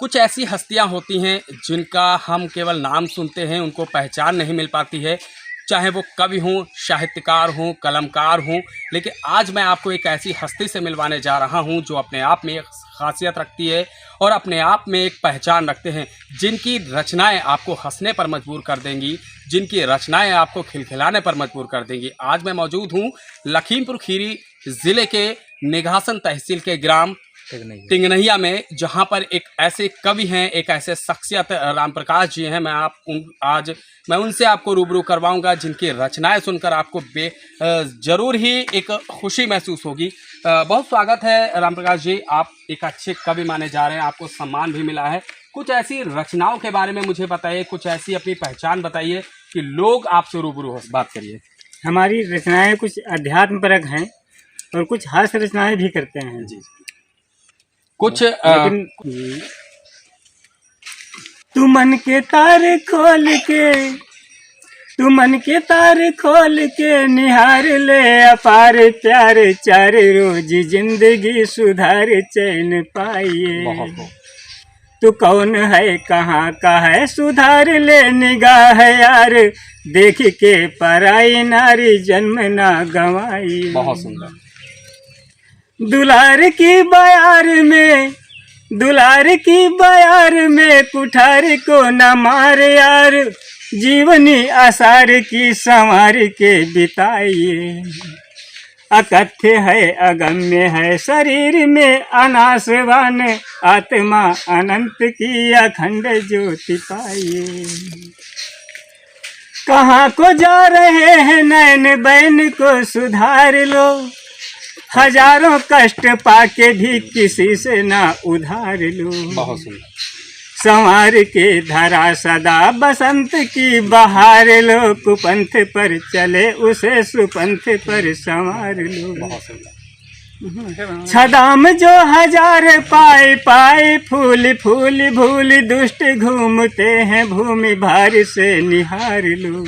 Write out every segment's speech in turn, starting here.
कुछ ऐसी हस्तियां होती हैं जिनका हम केवल नाम सुनते हैं, उनको पहचान नहीं मिल पाती है, चाहे वो कवि हों, साहित्यकार हों, कलमकार हों। लेकिन आज मैं आपको एक ऐसी हस्ती से मिलवाने जा रहा हूं जो अपने आप में एक खासियत रखती है और अपने आप में एक पहचान रखते हैं, जिनकी रचनाएं आपको हंसने पर मजबूर कर देंगी, जिनकी रचनाएं आपको खिलखिलाने पर मजबूर कर देंगी। आज मैं मौजूद हूं लखीमपुर खीरी ज़िले के निघासन तहसील के ग्राम टिंगनहिया में, जहां पर एक ऐसे कवि हैं, एक ऐसे शख्सियत राम प्रकाश जी हैं। आज मैं उनसे आपको रूबरू करवाऊंगा, जिनकी रचनाएं सुनकर आपको जरूर ही एक खुशी महसूस होगी। बहुत स्वागत है राम प्रकाश जी, आप एक अच्छे कवि माने जा रहे हैं, आपको सम्मान भी मिला है। कुछ ऐसी रचनाओं के बारे में मुझे बताइए, कुछ ऐसी अपनी पहचान बताइए कि लोग आपसे रूबरू हो। बात करिए। हमारी रचनाएं कुछ अध्यात्मपरक हैं और कुछ हास्य रचनाएं भी करते हैं जी। कुछ लेकिन तू मन के तार खोल के निहार ले अपार प्यार, चार रोज जिंदगी सुधार चैन पाइए। तू कौन है कहाँ का है सुधार ले निगाह यार, देख के पराई नारी जन्म ना गंवाई। बहुत सुंदर। दुलार की बयार में कुठार को न मार यार, जीवनी आसार की संवार के बिताइए। अकथ्य है अगम्य है शरीर में अनासवान, आत्मा अनंत की अखंड ज्योति पाइए। कहाँ को जा रहे हैं नैन बैन को सुधार लो, हजारों कष्ट पाके भी किसी से ना उधार लो। बहुत सुंदर। संवार के धरा सदा बसंत की बहार लो, कुपंथ पर चले उसे सुपंथ पर संवार लो। बहुत सुंदर। छदाम जो हजार पाए फूल भूल दुष्ट घूमते हैं भूमि भार से निहार लो।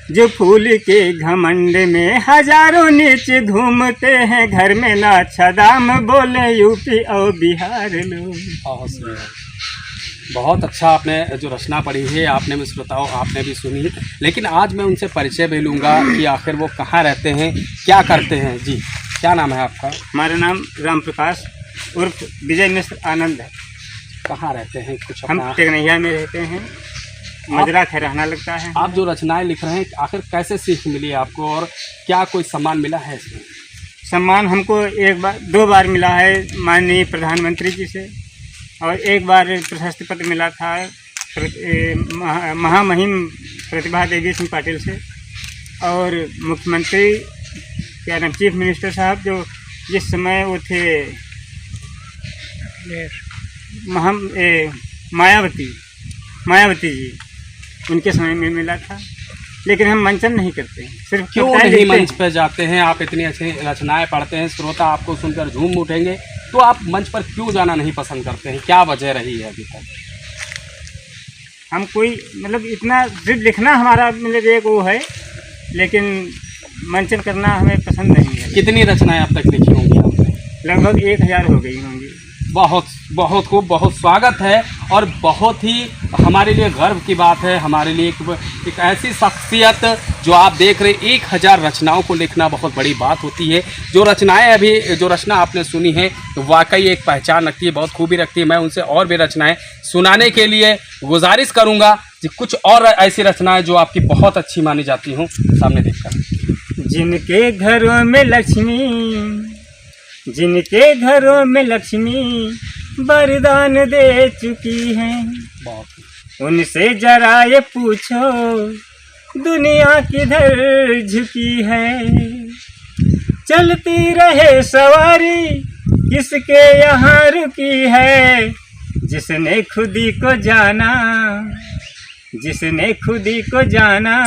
जो फूल के घमंड में हजारों नीच घूमते हैं, घर में ना छदाम बोले यूपी और बिहार लो। बहुत अच्छा आपने जो रचना पढ़ी है, आपने भी श्रोताओं आपने भी सुनी, लेकिन आज मैं उनसे परिचय भी लूँगा कि आखिर वो कहाँ रहते हैं, क्या करते हैं। जी, क्या नाम है आपका? हमारा नाम राम प्रकाश उर्फ विजय मिश्र आनंद है। कहाँ रहते हैं? कुछ हम टिंगनहिया में रहते हैं, मजरा रहना लगता है। आप जो रचनाएं लिख रहे हैं, आखिर कैसे सीख मिली आपको और क्या कोई सम्मान मिला है इसमें? सम्मान हमको दो बार मिला है माननीय प्रधानमंत्री जी से, और एक बार प्रशस्ति पत्र मिला था महामहिम प्रतिभा देवी सिंह पाटिल से, और मुख्यमंत्री क्या नाम चीफ मिनिस्टर साहब जो जिस समय वो थे मायावती जी, उनके समय में मिला था। लेकिन हम मंचन नहीं करते हैं, सिर्फ क्यों नहीं मंच पे जाते हैं? आप इतनी अच्छी रचनाएं पढ़ते हैं, श्रोता आपको सुनकर झूम उठेंगे, तो आप मंच पर क्यों जाना नहीं पसंद करते हैं? क्या वजह रही है अभी तक? हम कोई इतना सिर्फ लिखना हमारा एक वो है, लेकिन मंचन करना हमें पसंद नहीं है। कितनी रचनाएं अब तक लिखी होंगी आपने? लगभग 1000 हो गई होंगी। बहुत खूब, बहुत स्वागत है और बहुत ही हमारे लिए गर्व की बात है। हमारे लिए एक ऐसी शख्सियत जो आप देख रहे, 1000 रचनाओं को लिखना बहुत बड़ी बात होती है। जो रचना आपने सुनी है तो वाकई एक पहचान रखती है, बहुत खूबी रखती है। मैं उनसे और भी रचनाएं सुनाने के लिए गुजारिश करूंगा कि कुछ और ऐसी रचनाएं जो आपकी बहुत अच्छी मानी जाती हों, सामने देखकर। जिनके घरों में लक्ष्मी वरदान दे चुकी हैं, उनसे जरा ये पूछो दुनिया किधर झुकी है। चलती रहे सवारी किसके यहाँ रुकी है, जिसने खुदी को जाना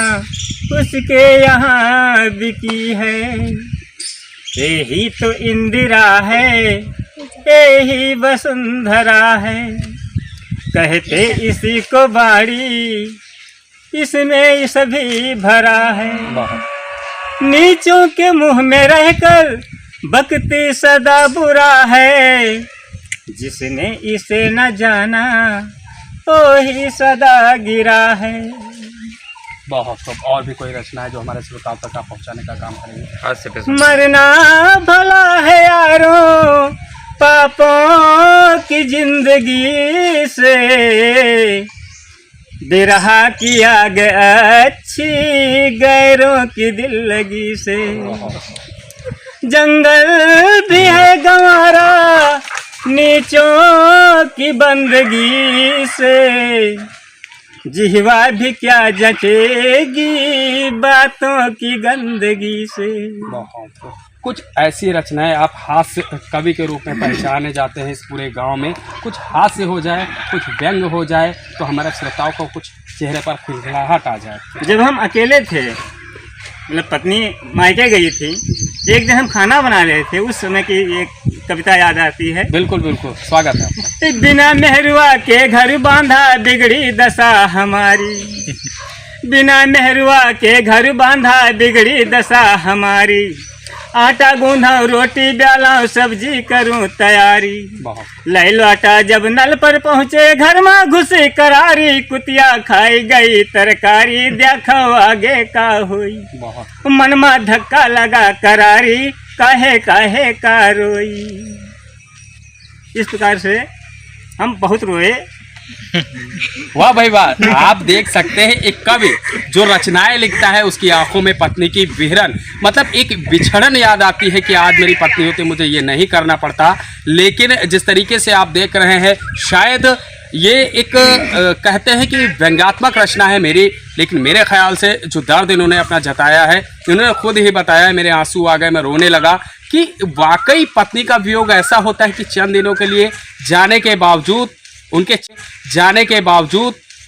उसके यहाँ बिकी है। यही तो इंदिरा है, यही वसुंधरा है, कहते इसी को बाड़ी, इसमें सभी भरा है। नीचों के मुंह में रहकर बकती सदा बुरा है, जिसने इसे न जाना वो ही सदा गिरा है। बहुत खूब। और भी कोई रचना है जो हमारे श्रोताओं तक आप पहुंचाने का काम करेंगे? मरना भला है यारों पापों की जिंदगी से, बिरहा किया गया अच्छी गैरों की दिल लगी से। जंगल भी है गंवारा नीचों की बंदगी से, जिहवा भी क्या जचेगी बातों की गंदगी से। कुछ ऐसी रचनाएं आप हास्य कवि के रूप में पहचाने जाते हैं इस पूरे गांव में, कुछ हास्य हो जाए, कुछ व्यंग हो जाए, तो हमारे श्रोताओं को कुछ चेहरे पर खिलखिलाहट आ जाए। जब हम अकेले थे, मतलब पत्नी मायके गई थी, एक दिन हम खाना बना रहे थे, उस समय की एक कविता याद आती है। बिल्कुल बिल्कुल, स्वागत है। बिना मेहरुआ के घर बांधा बिगड़ी दशा हमारी, बिना मेहरुआ के घर बांधा बिगड़ी दशा हमारी। आटा गूंधा रोटी डालाऊं सब्जी करूं तैयारी, ले लो आटा जब नल पर पहुँचे घर में घुसी करारी। कुतिया खाई गई तरकारी देखो आगे का हुई, मन में धक्का लगा करारी काहे काहे का रोई। इस प्रकार से हम बहुत रोए। वाह भाई वाह। आप देख सकते हैं एक कवि जो रचनाएं लिखता है, उसकी आंखों में पत्नी की विहरन, मतलब एक बिछड़न याद आती है कि आज मेरी पत्नी होती मुझे ये नहीं करना पड़ता। लेकिन जिस तरीके से आप देख रहे हैं, शायद ये एक कहते हैं कि व्यंग्यात्मक रचना है मेरी, लेकिन मेरे ख्याल से जो दर्द इन्होंने अपना जताया है, इन्होंने खुद ही बताया, मेरे आंसू आ गए, मैं रोने लगा कि वाकई पत्नी का वियोग ऐसा होता है कि चंद दिनों के लिए जाने के बावजूद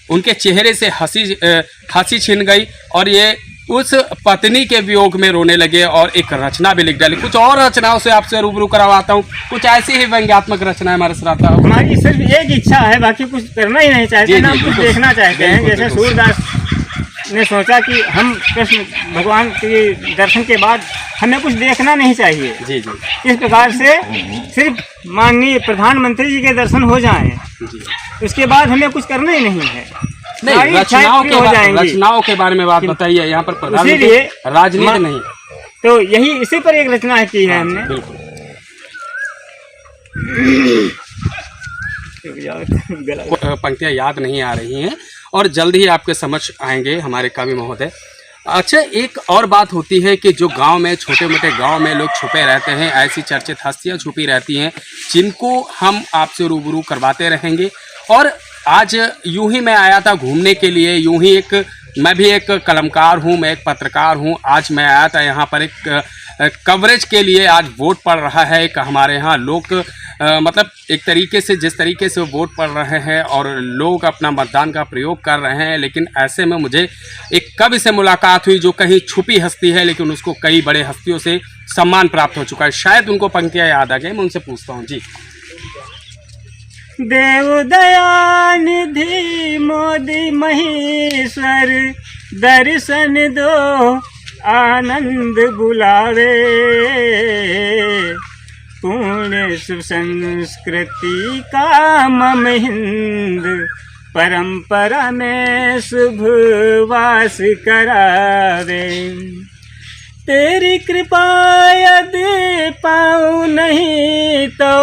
उनके चेहरे से हंसी छिन गई और ये उस पत्नी के वियोग में रोने लगे और एक रचना भी लिख डाली। कुछ और रचनाओं से आपसे रूबरू करवाता हूँ, कुछ ऐसी ही व्यंग्यात्मक रचना हमारे श्रोता। हमारी सिर्फ एक इच्छा है, बाकी कुछ करना ही नहीं चाहते ना, कुछ देखना चाहते हैं। जैसे सूरदास ने सोचा कि हम कृष्ण भगवान के दर्शन के बाद हमें कुछ देखना नहीं चाहिए। जी जी। इस प्रकार से सिर्फ माननीय प्रधानमंत्री जी के दर्शन हो जाएं, उसके बाद हमें कुछ करना ही नहीं है। नहीं, रचनाओं के बारे में बात बताइए। यहाँ पर इसीलिए राजनीति नहीं, तो यही इसी पर एक रचना की है हमने। पंक्तियाँ याद नहीं आ रही हैं और जल्द ही आपके समझ आएंगे हमारे कवि महोदय। अच्छा, एक और बात होती है कि जो गांव में, छोटे मोटे गांव में लोग छुपे रहते हैं, ऐसी चर्चित हस्तियां छुपी रहती हैं जिनको हम आपसे रूबरू करवाते रहेंगे। और आज यूं ही मैं आया था घूमने के लिए, यूं ही मैं भी एक कलमकार हूं, मैं एक पत्रकार हूं। आज मैं आया था यहाँ पर एक कवरेज के लिए। आज वोट पड़ रहा है, एक हमारे यहाँ लोग मतलब एक तरीके से जिस तरीके से वोट पड़ रहे हैं और लोग अपना मतदान का प्रयोग कर रहे हैं, लेकिन ऐसे में मुझे एक कवि से मुलाकात हुई जो कहीं छुपी हस्ती है, लेकिन उसको कई बड़े हस्तियों से सम्मान प्राप्त हो चुका है। शायद उनको पंक्तियाँ याद आ गई, मैं उनसे पूछता हूँ। जी। देव दया निधि मोदी महेश्वर दर्शन दो आनंद बुलावे, पुण्य सुसंस्कृति का मम हिंद परंपरा में शुभ वास करावे। तेरी कृपा यदि पाऊँ नहीं तो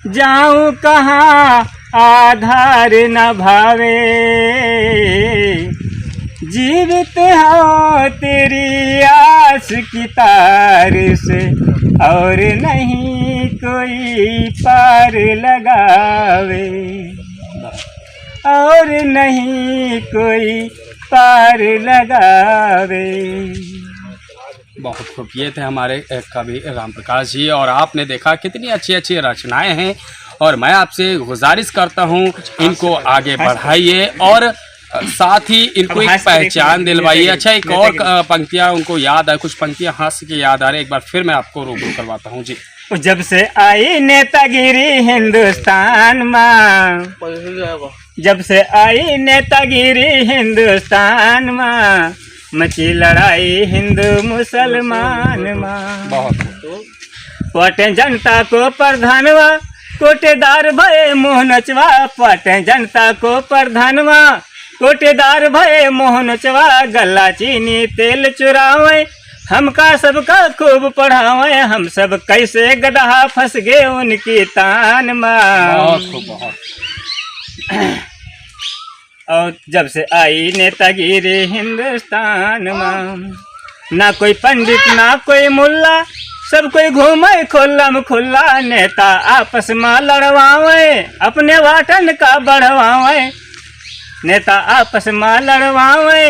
जाऊँ कहाँ आधार न भावे। जीवित हो तेरी आस की तार से और नहीं कोई पार लगावे, और नहीं कोई पार लगावे। बहुत खूब। ये थे हमारे कवि राम प्रकाश जी, और आपने देखा कितनी अच्छी अच्छी रचनाएं हैं, और मैं आपसे गुजारिश करता हूं इनको आगे बढ़ाइए और साथ ही इनको एक पहचान दिलवाइए। अच्छा, एक और पंक्तियां उनको याद है, कुछ पंक्तियां हास्य की याद आ रही है, एक बार फिर मैं आपको रूबरू करवाता हूं। जी। जब से आई नेतागिरी हिंदुस्तान में, जब से आई नेतागिरी हिंदुस्तान में, मची लड़ाई हिंदू मुसलमान में। बहुत पटे जनता को प्रधानवा कोटेदार भये मोह नचवा पाटे जनता को प्रधानवा। कोटेदार भये मोह नचवा गल्ला चीनी तेल चुरावे। हमका सबका खूब पढ़ावे हम सब कैसे गदहा फंस गए उनकी तान माँ। बहुत खूब, बहुत। और जब से आई नेतागिरी हिंदुस्तान में, ना कोई पंडित ना कोई मुल्ला, सब कोई घूमे खुल्लम खुल्ला। नेता आपस में लड़वावे अपने वाटन का बढ़वावे। नेता आपस में लड़वावे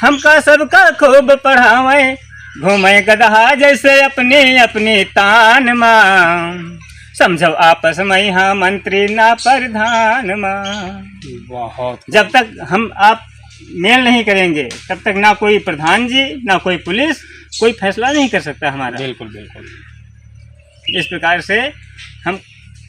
हमका सबका खूब पढ़ावे। घूमे गदहा जैसे अपनी अपनी तान माँ। समझो आपस में यहाँ मंत्री ना प्रधान माँ। बहुत। जब तक हम आप मेल नहीं करेंगे तब तक ना कोई प्रधान जी ना कोई पुलिस कोई फैसला नहीं कर सकता हमारा। बिल्कुल बिल्कुल। इस प्रकार से हम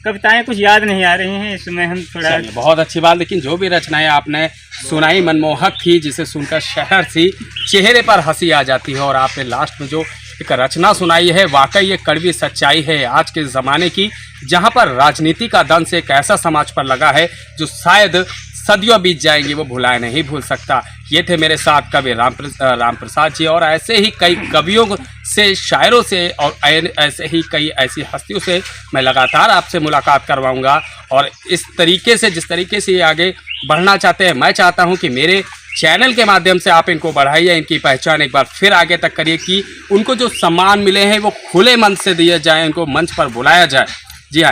कविताएं कुछ याद नहीं आ रही हैं, इसमें हम थोड़ा। बहुत अच्छी बात। लेकिन जो भी रचनाएं आपने सुनाई मनमोहक थी, जिसे सुनकर शहर सी चेहरे पर हंसी आ जाती है। और आपने लास्ट में जो एक रचना सुनाई है, वाकई ये कड़वी सच्चाई है आज के ज़माने की, जहां पर राजनीति का दंश एक ऐसा समाज पर लगा है जो शायद सदियों बीत जाएंगी, वो भुलाए नहीं भूल सकता। ये थे मेरे साथ कवि राम प्रसाद जी। और ऐसे ही कई कवियों से, शायरों से और ऐसे ही कई ऐसी हस्तियों से मैं लगातार आपसे मुलाकात करवाऊंगा। और इस तरीके से, जिस तरीके से ये आगे बढ़ना चाहते हैं, मैं चाहता हूं कि मेरे चैनल के माध्यम से आप इनको बढ़ाइए, इनकी पहचान एक बार फिर आगे तक करिए कि उनको जो सम्मान मिले हैं वो खुले मन से दिए जाए, इनको मंच पर बुलाया जाए। जी हाँ,